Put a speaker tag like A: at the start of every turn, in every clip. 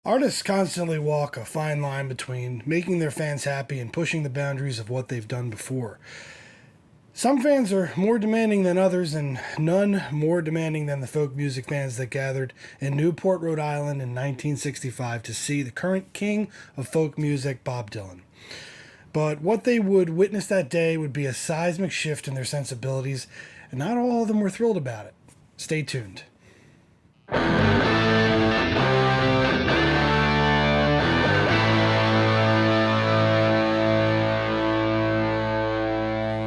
A: Artists constantly walk a fine line between making their fans happy and pushing the boundaries of what they've done before. Some fans are more demanding than others, and none more demanding than the folk music fans that gathered in Newport, Rhode Island in 1965 to see the current king of folk music, Bob Dylan. But what they would witness that day would be a seismic shift in their sensibilities, and not all of them were thrilled about it. Stay tuned.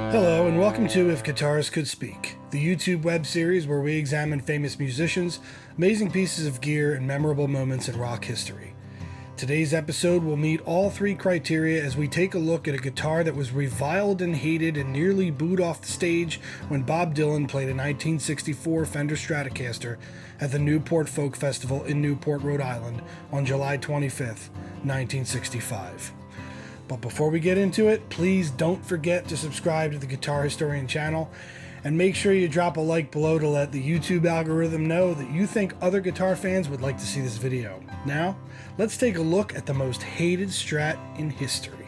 A: Hello, and welcome to If Guitars Could Speak, the YouTube web series where we examine famous musicians, amazing pieces of gear, and memorable moments in rock history. Today's episode will meet all three criteria as we take a look at a guitar that was reviled and hated and nearly booed off the stage when Bob Dylan played a 1964 Fender Stratocaster at the Newport Folk Festival in Newport, Rhode Island on July 25th, 1965. But before we get into it, please don't forget to subscribe to the Guitar Historian channel and make sure you drop a like below to let the YouTube algorithm know that you think other guitar fans would like to see this video. Now, let's take a look at the most hated Strat in history.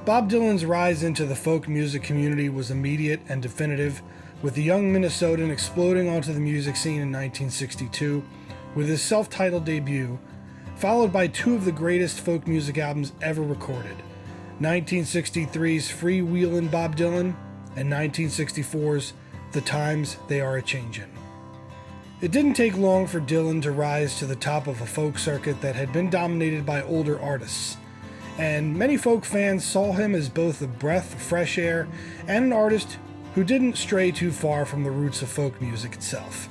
A: Bob Dylan's rise into the folk music community was immediate and definitive, with the young Minnesotan exploding onto the music scene in 1962 with his self-titled debut, followed by two of the greatest folk music albums ever recorded, 1963's Freewheelin' Bob Dylan and 1964's The Times They Are A-Changin'. It didn't take long for Dylan to rise to the top of a folk circuit that had been dominated by older artists, and many folk fans saw him as both a breath of fresh air and an artist who didn't stray too far from the roots of folk music itself.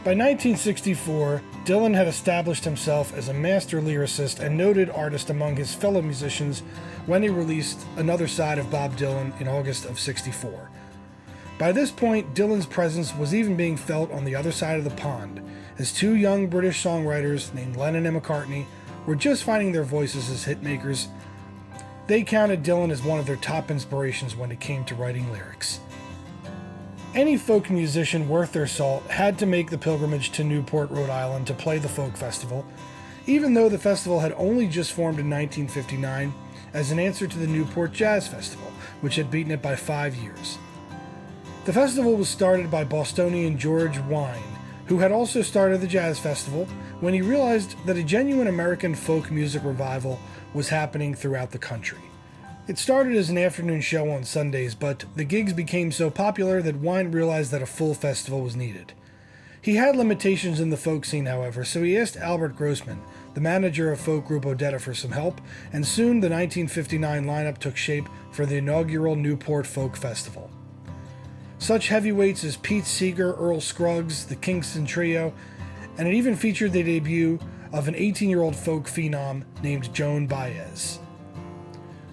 A: By 1964, Dylan had established himself as a master lyricist and noted artist among his fellow musicians when he released Another Side of Bob Dylan in August of '64. By this point, Dylan's presence was even being felt on the other side of the pond, as two young British songwriters named Lennon and McCartney were just finding their voices as hitmakers. They counted Dylan as one of their top inspirations when it came to writing lyrics. Any folk musician worth their salt had to make the pilgrimage to Newport, Rhode Island to play the folk festival, even though the festival had only just formed in 1959 as an answer to the Newport Jazz Festival, which had beaten it by 5 years. The festival was started by Bostonian George Wine, who had also started the Jazz Festival when he realized that a genuine American folk music revival was happening throughout the country. It started as an afternoon show on Sundays, but the gigs became so popular that Wine realized that a full festival was needed. He had limitations in the folk scene, however, so he asked Albert Grossman, the manager of folk group Odetta, for some help, and soon the 1959 lineup took shape for the inaugural Newport Folk Festival. Such heavyweights as Pete Seeger, Earl Scruggs, the Kingston Trio, and it even featured the debut of an 18-year-old folk phenom named Joan Baez.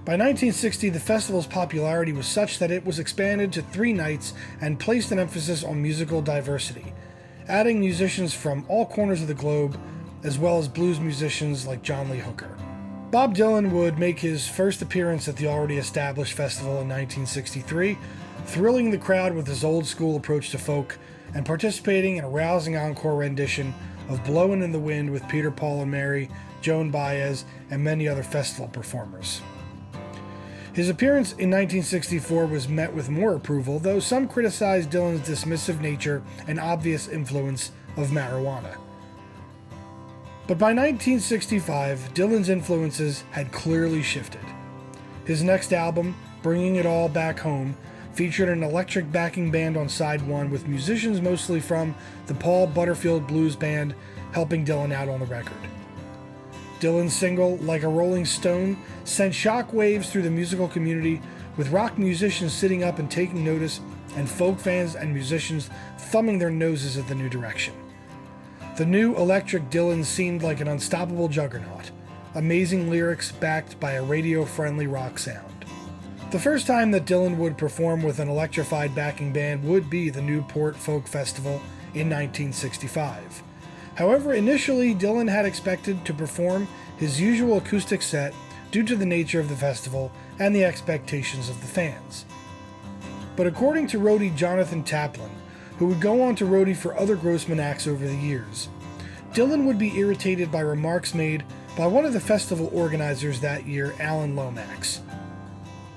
A: By 1960, the festival's popularity was such that it was expanded to 3 nights and placed an emphasis on musical diversity, adding musicians from all corners of the globe, as well as blues musicians like John Lee Hooker. Bob Dylan would make his first appearance at the already established festival in 1963, thrilling the crowd with his old-school approach to folk and participating in a rousing encore rendition of Blowin' in the Wind with Peter, Paul and Mary, Joan Baez, and many other festival performers. His appearance in 1964 was met with more approval, though some criticized Dylan's dismissive nature and obvious influence of marijuana. But by 1965, Dylan's influences had clearly shifted. His next album, Bringing It All Back Home, featured an electric backing band on side 1 with musicians mostly from the Paul Butterfield Blues Band helping Dylan out on the record. Dylan's single, Like a Rolling Stone, sent shockwaves through the musical community, with rock musicians sitting up and taking notice, and folk fans and musicians thumbing their noses at the new direction. The new electric Dylan seemed like an unstoppable juggernaut, amazing lyrics backed by a radio-friendly rock sound. The first time that Dylan would perform with an electrified backing band would be the Newport Folk Festival in 1965. However, initially, Dylan had expected to perform his usual acoustic set due to the nature of the festival and the expectations of the fans. But according to roadie Jonathan Taplin, who would go on to roadie for other Grossman acts over the years, Dylan would be irritated by remarks made by one of the festival organizers that year, Alan Lomax.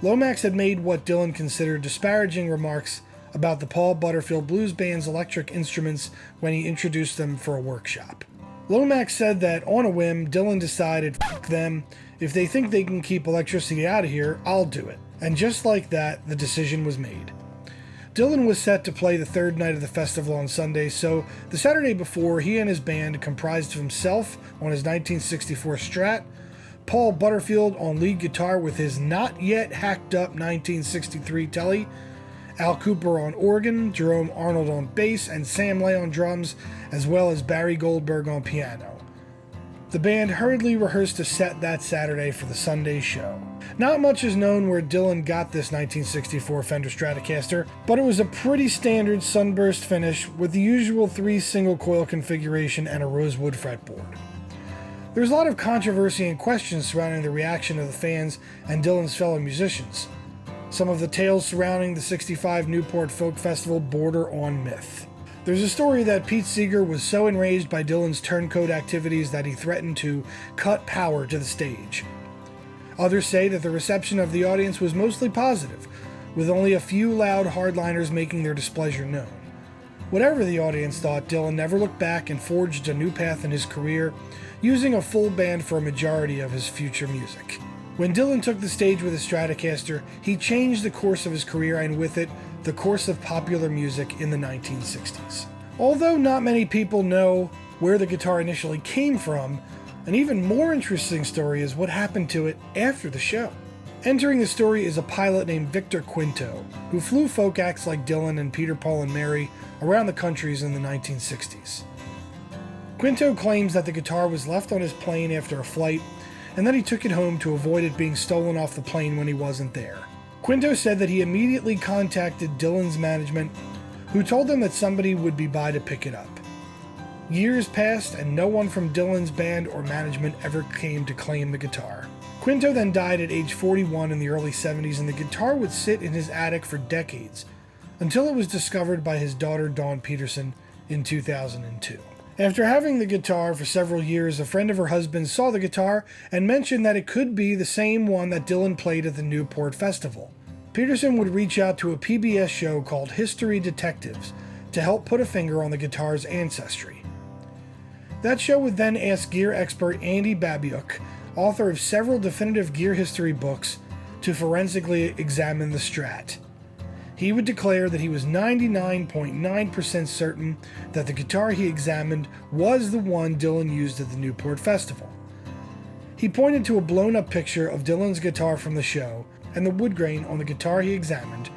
A: Lomax had made what Dylan considered disparaging remarks about the Paul Butterfield Blues Band's electric instruments when he introduced them for a workshop. Lomax said that on a whim, Dylan decided, "F them, if they think they can keep electricity out of here, I'll do it." And just like that, the decision was made. Dylan was set to play the third night of the festival on Sunday, so the Saturday before, he and his band, comprised of himself on his 1964 Strat, Paul Butterfield on lead guitar with his not yet hacked up 1963 Telly, Al Cooper on organ, Jerome Arnold on bass, and Sam Lay on drums, as well as Barry Goldberg on piano. The band hurriedly rehearsed a set that Saturday for the Sunday show. Not much is known where Dylan got this 1964 Fender Stratocaster, but it was a pretty standard sunburst finish with the usual 3 single coil configuration and a rosewood fretboard. There's a lot of controversy and questions surrounding the reaction of the fans and Dylan's fellow musicians. Some of the tales surrounding the '65 Newport Folk Festival border on myth. There's a story that Pete Seeger was so enraged by Dylan's turncoat activities that he threatened to cut power to the stage. Others say that the reception of the audience was mostly positive, with only a few loud hardliners making their displeasure known. Whatever the audience thought, Dylan never looked back and forged a new path in his career, using a full band for a majority of his future music. When Dylan took the stage with his Stratocaster, he changed the course of his career and with it, the course of popular music in the 1960s. Although not many people know where the guitar initially came from, an even more interesting story is what happened to it after the show. Entering the story is a pilot named Victor Quinto, who flew folk acts like Dylan and Peter, Paul, and Mary around the countries in the 1960s. Quinto claims that the guitar was left on his plane after a flight, and that he took it home to avoid it being stolen off the plane when he wasn't there. Quinto said that he immediately contacted Dylan's management, who told him that somebody would be by to pick it up. Years passed, and no one from Dylan's band or management ever came to claim the guitar. Quinto then died at age 41 in the early 70s, and the guitar would sit in his attic for decades, until it was discovered by his daughter Dawn Peterson in 2002. After having the guitar for several years, a friend of her husband saw the guitar and mentioned that it could be the same one that Dylan played at the Newport Festival. Peterson would reach out to a PBS show called History Detectives to help put a finger on the guitar's ancestry. That show would then ask gear expert Andy Babiuk, author of several definitive gear history books, to forensically examine the Strat. He would declare that he was 99.9% certain that the guitar he examined was the one Dylan used at the Newport Festival. He pointed to a blown-up picture of Dylan's guitar from the show and the wood grain on the guitar he examined,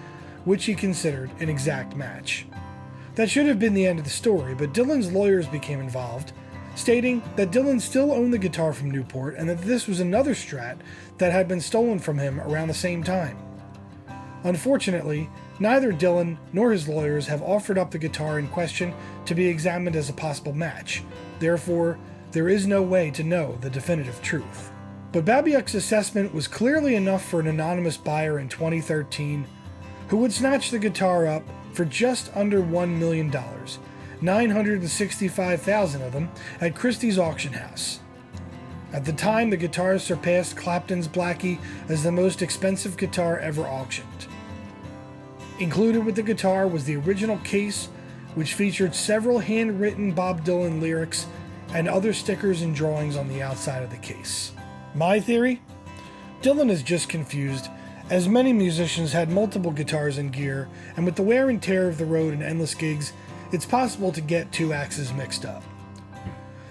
A: which he considered an exact match. That should have been the end of the story, but Dylan's lawyers became involved, stating that Dylan still owned the guitar from Newport and that this was another Strat that had been stolen from him around the same time. Unfortunately, neither Dylan nor his lawyers have offered up the guitar in question to be examined as a possible match. Therefore, there is no way to know the definitive truth. But Babiuk's assessment was clearly enough for an anonymous buyer in 2013 who would snatch the guitar up for just under $1 million, $965,000 of them at Christie's auction house. At the time, the guitar surpassed Clapton's Blackie as the most expensive guitar ever auctioned. Included with the guitar was the original case, which featured several handwritten Bob Dylan lyrics and other stickers and drawings on the outside of the case. My theory? Dylan is just confused, as many musicians had multiple guitars and gear, and with the wear and tear of the road and endless gigs, it's possible to get two axes mixed up.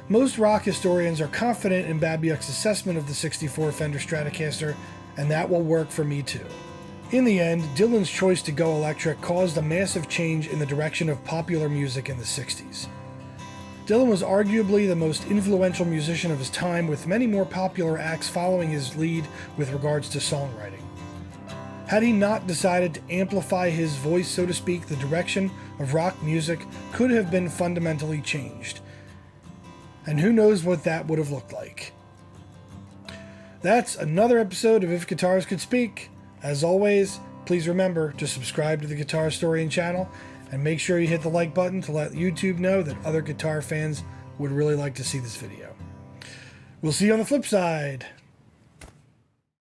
A: Most rock historians are confident in Babiuk's assessment of the '64 Fender Stratocaster, and that will work for me too. In the end, Dylan's choice to go electric caused a massive change in the direction of popular music in the 60s. Dylan was arguably the most influential musician of his time, with many more popular acts following his lead with regards to songwriting. Had he not decided to amplify his voice, so to speak, the direction of rock music could have been fundamentally changed. And who knows what that would have looked like. That's another episode of If Guitars Could Speak. As always, please remember to subscribe to the Guitar Historian channel and make sure you hit the like button to let YouTube know that other guitar fans would really like to see this video. We'll see you on the flip side.